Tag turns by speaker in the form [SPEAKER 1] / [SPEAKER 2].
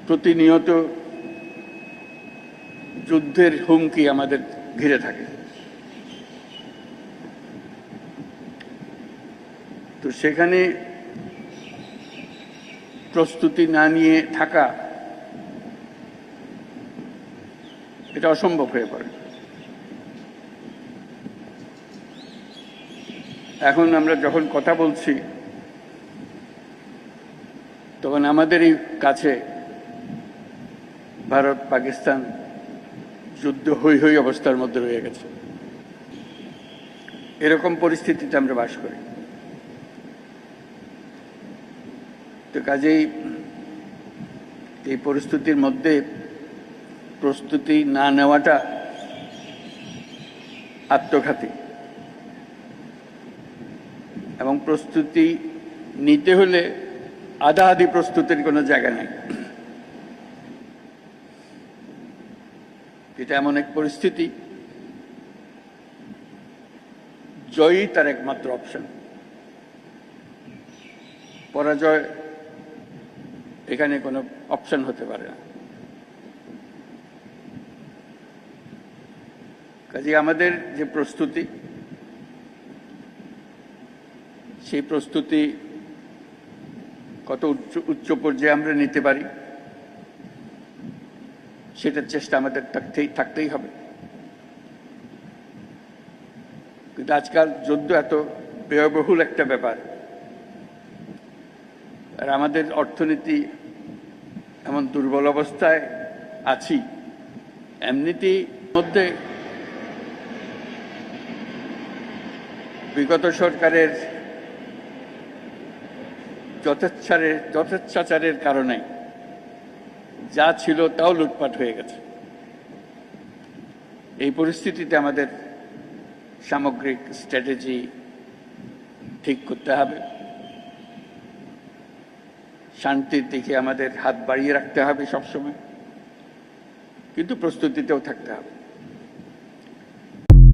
[SPEAKER 1] প্রতিনিয়ত যুদ্ধের হুমকি আমাদের ঘিরে থাকে। তো সেখানে প্রস্তুতি না নিয়ে থাকা এটা অসম্ভব হয়ে পড়ে। এখন আমরা যখন কথা বলছি তখন আমাদেরই কাছে ভারত পাকিস্তান যুদ্ধ হই হই অবস্থার মধ্যে রয়ে গেছে। এরকম পরিস্থিতিতে আমরা বাস করি। তো কাজেই এই পরিস্থিতির মধ্যে প্রস্তুতি না নেওয়াটা আত্মঘাতী, এবং প্রস্তুতি নিতে হলে আধা আধি প্রস্তুতির কোনো জায়গা নেই। এটা এমন এক পরিস্থিতি, জয়ই তার একমাত্র অপশন। পরাজয় এখানে কোনো অপশন হতে পারে না। কাজে আমাদের যে প্রস্তুতি, সেই প্রস্তুতি কত উচ্চ পর্যায়ে আমরা নিতে পারি সেটার চেষ্টা আমাদের থাকতেই হবে। কিন্তু আজকাল যুদ্ধ এত ব্যয়বহুল একটা ব্যাপার, আর আমাদের অর্থনীতি এমন দুর্বল অবস্থায় আছি, এমনিতেই মধ্যে বিগত সরকারের যথেচ্ছাচারের কারণে যা ছিল তাও লুটপাট হয়ে গেছে। এই পরিস্থিতিতে আমাদের সামগ্রিক স্ট্র্যাটেজি ঠিক করতে হবে। শান্তির দিকে আমাদের হাত বাড়িয়ে রাখতে হবে সবসময়, কিন্তু প্রস্তুতিতেও থাকতে হবে।